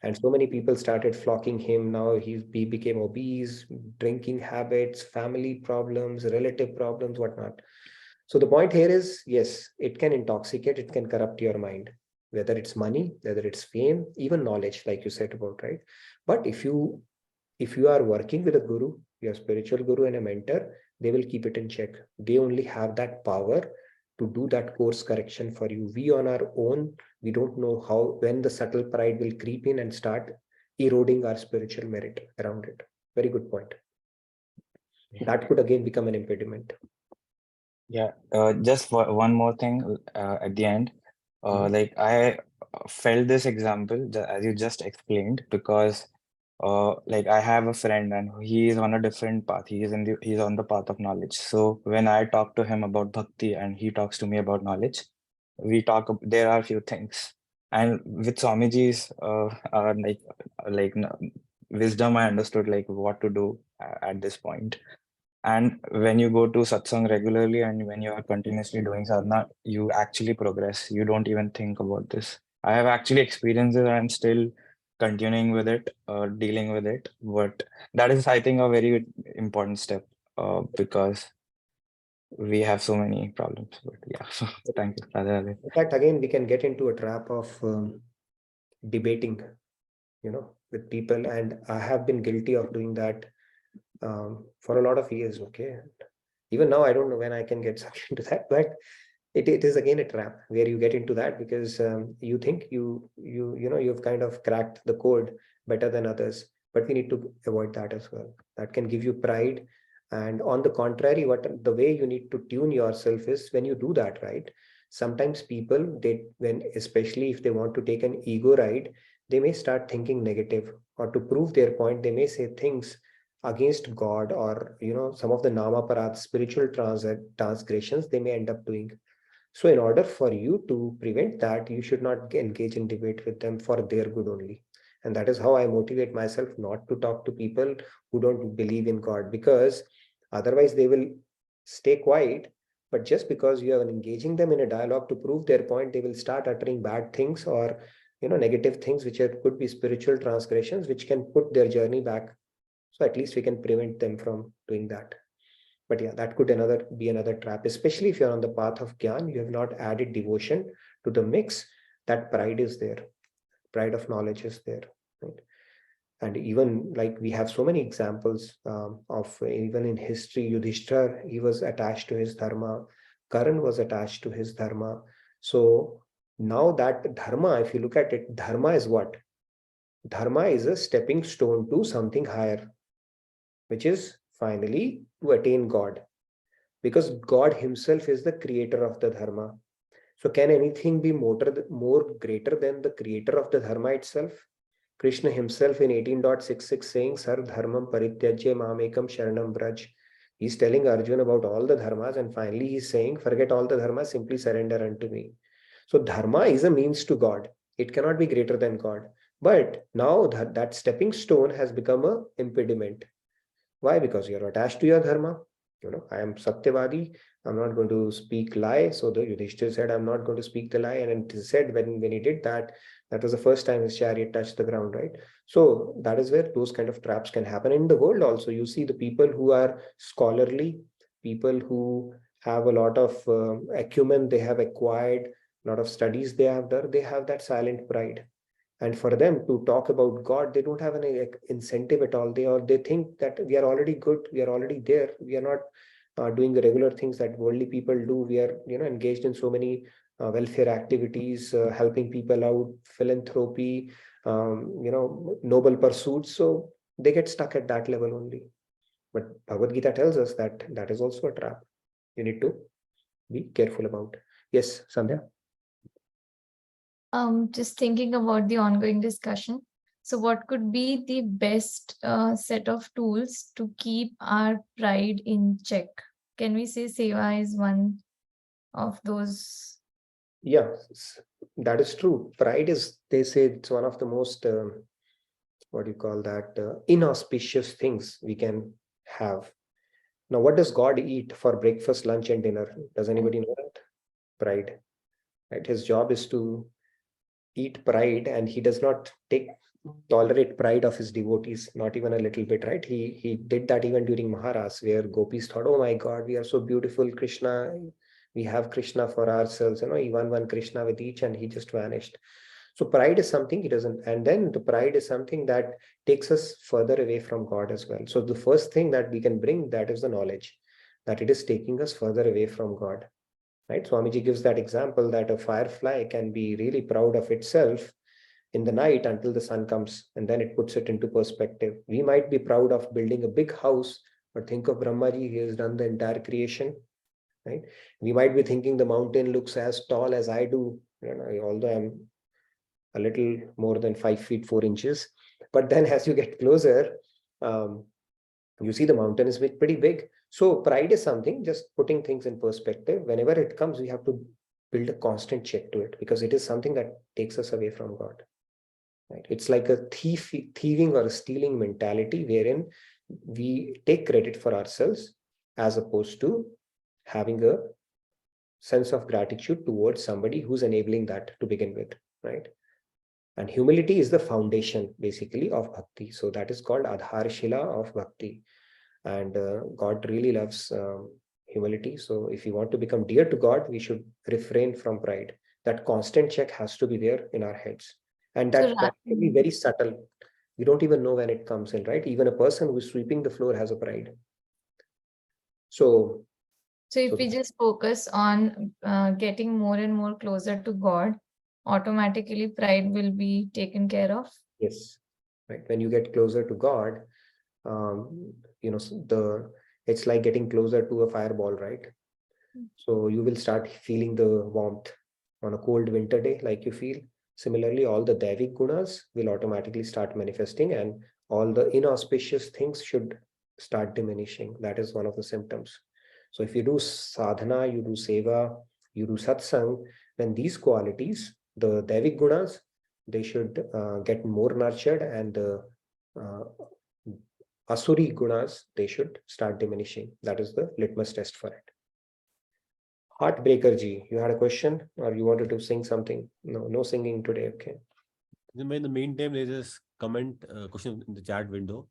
Speaker 1: and so many people started flocking him. Now he became obese, drinking habits, family problems, relative problems, whatnot. So the point here is, yes, it can intoxicate, it can corrupt your mind, whether it's money, whether it's fame, even knowledge, like you said about, right? But if you are working with a guru, your spiritual guru and a mentor, they will keep it in check. They only have that power to do that course correction for you. We on our own, we don't know when the subtle pride will creep in and start eroding our spiritual merit around it. Very good point.
Speaker 11: Yeah.
Speaker 1: That could again become an impediment.
Speaker 11: Yeah, just one more thing at the end. Like I felt this example as you just explained because like I have a friend and he is on a different path. He's on the path of knowledge. So when I talk to him about bhakti and he talks to me about knowledge, there are a few things. And with Swamiji's wisdom, I understood like what to do at this point. And when you go to satsang regularly and when you are continuously doing sadhana, you actually progress. You don't even think about this. I have actually experienced it and I'm still continuing with it, dealing with it. But that is, I think, a very important step because we have so many problems. But yeah, so thank you.
Speaker 1: In fact, again, we can get into a trap of debating, with people. And I have been guilty of doing that for a lot of years. Okay. Even now, I don't know when I can get sucked into that, but it is again a trap where you get into that because you think you've kind of cracked the code better than others, but we need to avoid that as well. That can give you pride. And on the contrary, what the way you need to tune yourself is when you do that, right? Sometimes people, especially if they want to take an ego ride, they may start thinking negative, or to prove their point, they may say things against God, or some of the namaparad spiritual transgressions they may end up doing. So in order for you to prevent that, you should not engage in debate with them for their good only. And that is how I motivate myself not to talk to people who don't believe in God, because otherwise they will stay quiet. But just because you are engaging them in a dialogue to prove their point, they will start uttering bad things, or negative things, which could be spiritual transgressions, which can put their journey back. So at least we can prevent them from doing that. But yeah, that could be another trap, especially if you're on the path of Gyan, you have not added devotion to the mix. That pride is there. Pride of knowledge is there. Right? And even like we have so many examples of even in history, Yudhishthira, he was attached to his dharma. Karan was attached to his dharma. So now that dharma, if you look at it, dharma is what? Dharma is a stepping stone to something higher, which is finally to attain God, because God himself is the creator of the dharma. So can anything be more greater than the creator of the dharma itself? Krishna himself in 18.66 saying, Sar dharmam parityajya mamekam sharanam braj. He's telling Arjuna about all the dharmas, and finally he's saying, forget all the dharmas, simply surrender unto me. So dharma is a means to God. It cannot be greater than God. But now that stepping stone has become an impediment. Why? Because you're attached to your dharma. I am Satyavadi. I'm not going to speak lie. So the Yudhishthira said, I'm not going to speak the lie. And it said when he did that, that was the first time his chariot touched the ground, right? So that is where those kind of traps can happen. In the world also, you see the people who are scholarly, people who have a lot of acumen they have acquired, a lot of studies they have done, they have that silent pride. And for them to talk about God, they don't have any incentive at all. They think that we are already good, we are already there, we are not doing the regular things that worldly people do. We are engaged in so many welfare activities, helping people out, philanthropy, noble pursuits. So they get stuck at that level only. But Bhagavad Gita tells us that that is also a trap. You need to be careful about. Yes, Sandhya.
Speaker 3: Just thinking about the ongoing discussion. So what could be the best set of tools to keep our pride in check? Can we say seva is one of those?
Speaker 1: Yeah, that is true. Pride is, they say, it's one of the most, what do you call that, inauspicious things we can have. Now, what does God eat for breakfast, lunch, and dinner? Does anybody know that? Pride. Right? His job is to eat pride, and he does not tolerate pride of his devotees, not even a little bit, right? He did that even during Maharas, where gopis thought, oh my God, we are so beautiful, Krishna, we have Krishna for ourselves, he won one Krishna with each, and he just vanished. So pride is something he doesn't, and then the pride is something that takes us further away from God as well. So the first thing that we can bring, that is the knowledge that it is taking us further away from God. Right? Swamiji gives that example that a firefly can be really proud of itself in the night until the sun comes, and then it puts it into perspective. We might be proud of building a big house, but think of Brahmaji, he has done the entire creation. Right? We might be thinking the mountain looks as tall as I do, although I'm a little more than 5 feet 4 inches. But then as you get closer, you see the mountain is pretty big. So pride is something, just putting things in perspective. Whenever it comes, we have to build a constant check to it, because it is something that takes us away from God. Right? It's like a thieving or a stealing mentality, wherein we take credit for ourselves as opposed to having a sense of gratitude towards somebody who's enabling that to begin with, right? And humility is the foundation basically of bhakti. So that is called Adharshila of bhakti. And God really loves humility. So if we want to become dear to God, we should refrain from pride. That constant check has to be there in our heads. And that can be very subtle. We don't even know when it comes in, right? Even a person who is sweeping the floor has a pride. So
Speaker 3: So if
Speaker 1: So
Speaker 3: we just focus on getting more and more closer to God, automatically pride will be taken care of.
Speaker 1: yes, right. When you get closer to God, it's like getting closer to a fireball, right? So you will start feeling the warmth on a cold winter day, like you feel. Similarly, all the Daivik gunas will automatically start manifesting, and all the inauspicious things should start diminishing. That is one of the symptoms. So if you do sadhana, you do seva, you do satsang, then these qualities, the Daivik gunas, they should get more nurtured, and the uh, Asuri gunas, they should start diminishing. That is the litmus test for it. Heartbreaker Ji, you had a question or you wanted to sing something? No, no singing today. Okay.
Speaker 2: In the meantime, there is a comment question in the chat window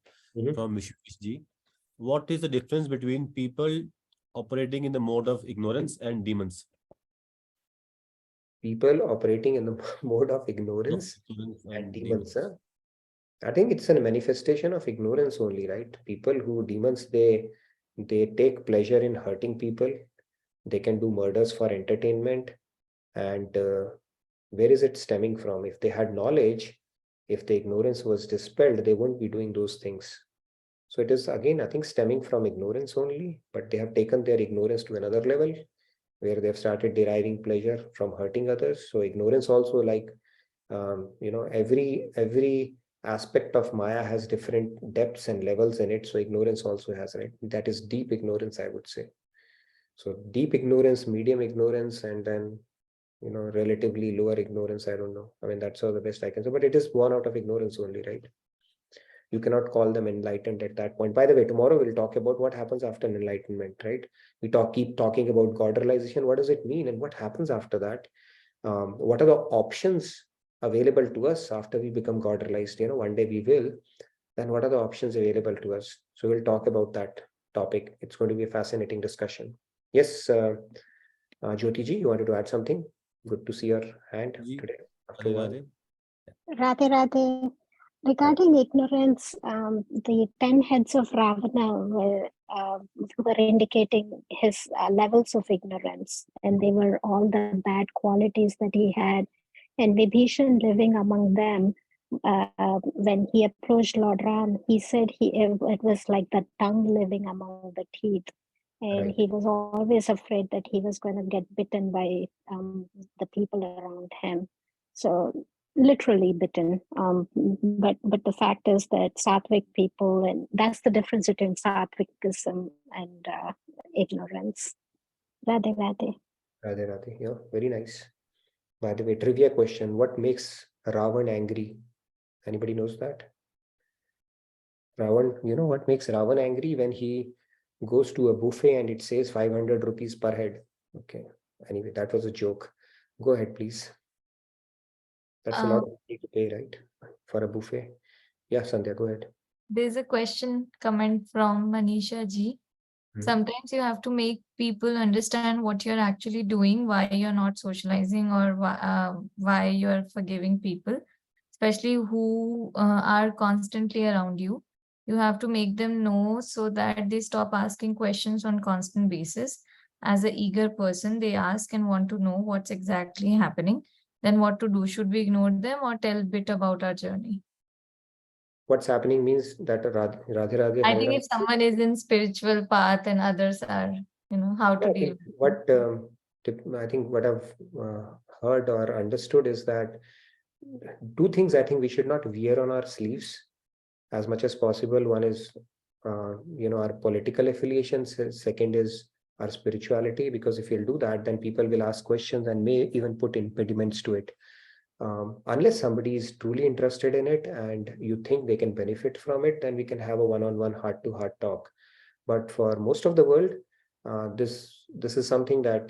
Speaker 2: from Vishwesh Ji. What is the difference between people operating in the mode of ignorance and demons?
Speaker 1: People operating in the mode of ignorance and demons. Huh? I think it's a manifestation of ignorance only, right? People who demons, they take pleasure in hurting people. They can do murders for entertainment. And where is it stemming from? If they had knowledge, if the ignorance was dispelled, they wouldn't be doing those things. So it is, again, I think, stemming from ignorance only, but they have taken their ignorance to another level where they've started deriving pleasure from hurting others. So ignorance also, like, every aspect of Maya has different depths and levels in it. So ignorance also has, right? That is deep ignorance, I would say. So deep ignorance, medium ignorance, and then, relatively lower ignorance. I don't know. I mean, that's all the best I can say, but it is born out of ignorance only, right? You cannot call them enlightened at that point. By the way, tomorrow we'll talk about what happens after enlightenment, right? Keep talking about God realization. What does it mean? And what happens after that? What are the options available to us after we become God realized? One day we will. Then what are the options available to us? So we'll talk about that topic. It's going to be a fascinating discussion. Yes, Jyoti ji, you wanted to add something? Good to see your hand today. After a while.
Speaker 12: Radhe Radhe. Regarding ignorance, the 10 heads of Ravana were indicating his levels of ignorance, and they were all the bad qualities that he had. And Vibhishan living among them, when he approached Lord Ram, he said it was like the tongue living among the teeth. And he was always afraid that he was going to get bitten by the people around him. So literally bitten. But the fact is that Sattvic people, and that's the difference between Sattvikism and ignorance. Radhe Radhe.
Speaker 1: Radhe Radhe. Yeah, very nice. By the way, trivia question: what makes Ravan angry? Anybody knows that? Ravan, what makes Ravan angry? When he goes to a buffet and it says 500 rupees per head. Okay. Anyway, that was a joke. Go ahead, please. That's a lot of money to pay, right? For a buffet. Yeah, Sandhya, go ahead.
Speaker 3: There's a comment from Manisha Ji. Sometimes you have to make people understand what you're actually doing, why you're not socializing, or why you're forgiving people, especially who are constantly around you. You have to make them know so that they stop asking questions on constant basis. As an eager person, they ask and want to know what's exactly happening. Then what to do? Should we ignore them or tell a bit about our journey?
Speaker 1: What's happening means that Radhe Radhe.
Speaker 3: I think if someone is in spiritual path and others are, how to deal.
Speaker 1: I think what I've heard or understood is that two things I think we should not wear on our sleeves as much as possible. One is, our political affiliations. Second is our spirituality, because if you'll do that, then people will ask questions and may even put impediments to it. Unless somebody is truly interested in it and you think they can benefit from it, then we can have a one-on-one heart-to-heart talk. But for most of the world, this is something that,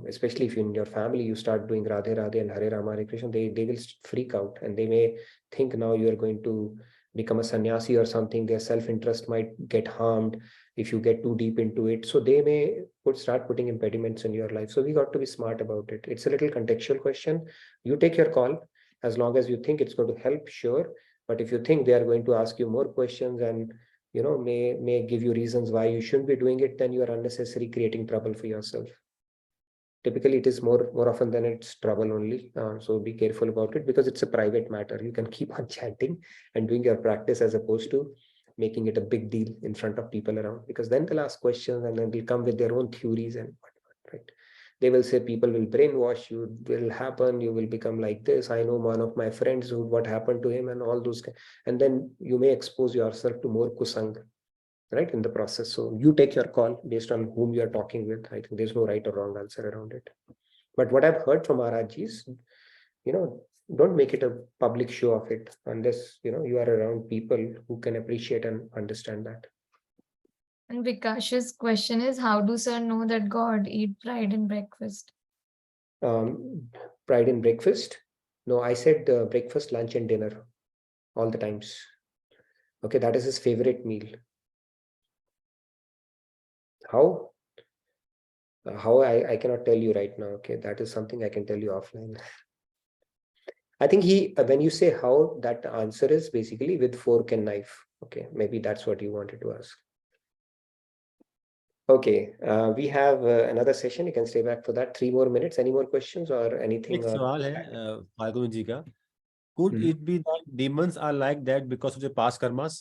Speaker 1: especially if in your family you start doing Radhe Radhe and Hare Rama Hare Krishna, they will freak out and they may think now you are going to become a sannyasi or something. Their self-interest might get harmed if you get too deep into it. So they may start putting impediments in your life. So we got to be smart about it. It's a little contextual question. You take your call. As long as you think it's going to help, sure. But if you think they are going to ask you more questions and may give you reasons why you shouldn't be doing it, then you are unnecessarily creating trouble for yourself. Typically, it is more often than it's trouble only. So be careful about it, because it's a private matter. You can keep on chanting and doing your practice as opposed to making it a big deal in front of people around, because then they'll ask questions and then they'll come with their own theories and whatnot, right? They will say people will brainwash you, will happen, you will become like this. I know one of my friends who what happened to him and all those, and then you may expose yourself to more kusang, right, in the process. So you take your call based on whom you are talking with. I think there's no right or wrong answer around it. But what I've heard from Maharaj is, don't make it a public show of it unless, you are around people who can appreciate and understand that.
Speaker 3: And Vikash's question is, how do sir know that God eat pride in breakfast?
Speaker 1: Pride in breakfast? No, I said breakfast, lunch and dinner all the times. Okay, that is his favorite meal. How? How I cannot tell you right now. Okay, that is something I can tell you offline. I think when you say how, that answer is basically with fork and knife. Okay, maybe that's what you wanted to ask. Okay, we have another session. You can stay back for that. 3 more minutes. Any more questions or anything?
Speaker 2: एक सवाल है फाल्गुनी जी का. Could it be that demons are like that because of the past karmas?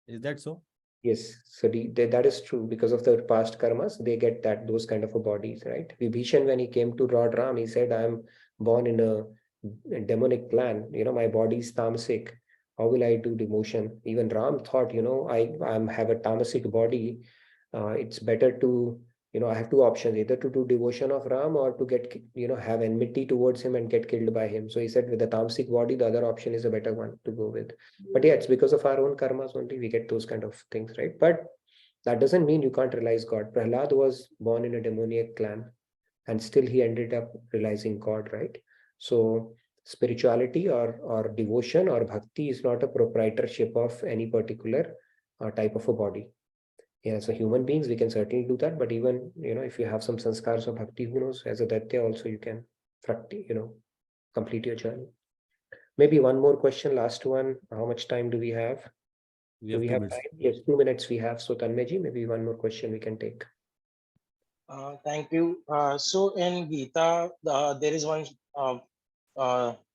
Speaker 2: Is that so?
Speaker 1: Yes, so that is true. Because of the past karmas, they get those kind of bodies, right? Vibhishan, when he came to Lord Ram, he said, "I am born in a demonic clan. My body is tamasic. How will I do devotion?" Even Ram thought, I have a tamasic body. It's better to, I have 2 options, either to do devotion of Ram or to get, have enmity towards him and get killed by him. So he said, with the tamasic body, the other option is a better one to go with. But yeah, it's because of our own karmas only we get those kind of things, right? But that doesn't mean you can't realize God. Prahlad was born in a demoniac clan and still he ended up realizing God, right? So spirituality or devotion or bhakti is not a proprietorship of any particular type of a body. Yeah, so human beings, we can certainly do that. But even, if you have some sanskars of bhakti, who knows, as a daitya also you can, complete your journey. Maybe one more question, last one. How much time do we have? Do we have time? Yes, 2 minutes we have. So Tanmay, maybe one more question we can take.
Speaker 13: Thank you. So in Gita, there is one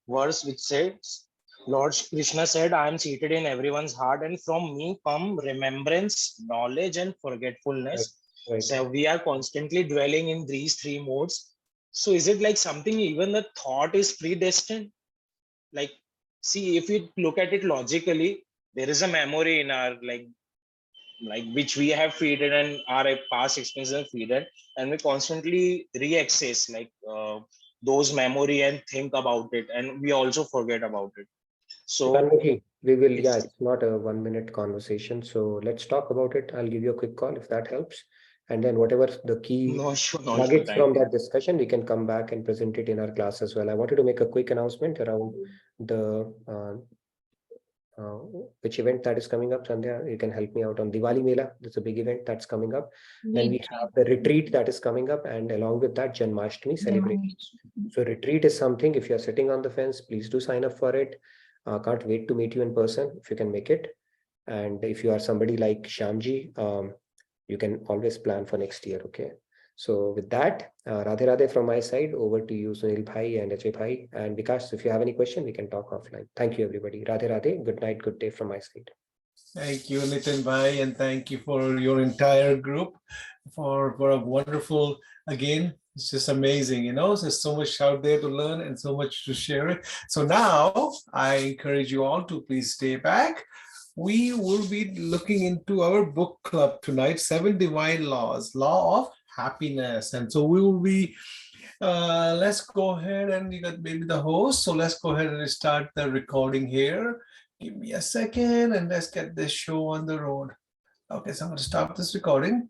Speaker 13: verse which says, Lord Krishna said, I am seated in everyone's heart, and from me come remembrance, knowledge, and forgetfulness.
Speaker 1: Right.
Speaker 13: So we are constantly dwelling in these 3 modes. So is it like something even the thought is predestined? Like, see, if you look at it logically, there is a memory in our like which we have feeded and our past experiences feeded, and we constantly re-access those memory and think about it, and we also forget about it. So
Speaker 1: we will, it's not a 1 minute conversation, so let's talk about it. I'll give you a quick call if that helps, and then whatever the key nuggets from that discussion, we can come back and present it in our class as well. I wanted to make a quick announcement around the which event that is coming up. Sandhya, you can help me out on Diwali Mela. There's a big event that's coming up. Then we have the retreat that is coming up, and along with that, Janmashtami celebrations. So retreat is something, if you're sitting on the fence, please do sign up for it. Can't wait to meet you in person if you can make it. And if you are somebody like Shyamji, you can always plan for next year. Okay. So with that, Radhe Radhe from my side, over to you, Sunil Bhai and Ajay Bhai. And Vikas, if you have any question, we can talk offline. Thank you, everybody. Radhe Radhe. Good night, good day from my side.
Speaker 14: Thank you, Nitin Bhai, and thank you for your entire group for a wonderful, again, it's just amazing, there's so much out there to learn and so much to share it. So now I encourage you all to please stay back. We will be looking into our book club tonight, 7 Divine Laws, Law of Happiness. And so we will be, let's go ahead, and you got maybe the host. So let's go ahead and start the recording here. Give me a second and let's get this show on the road. Okay, so I'm going to stop this recording.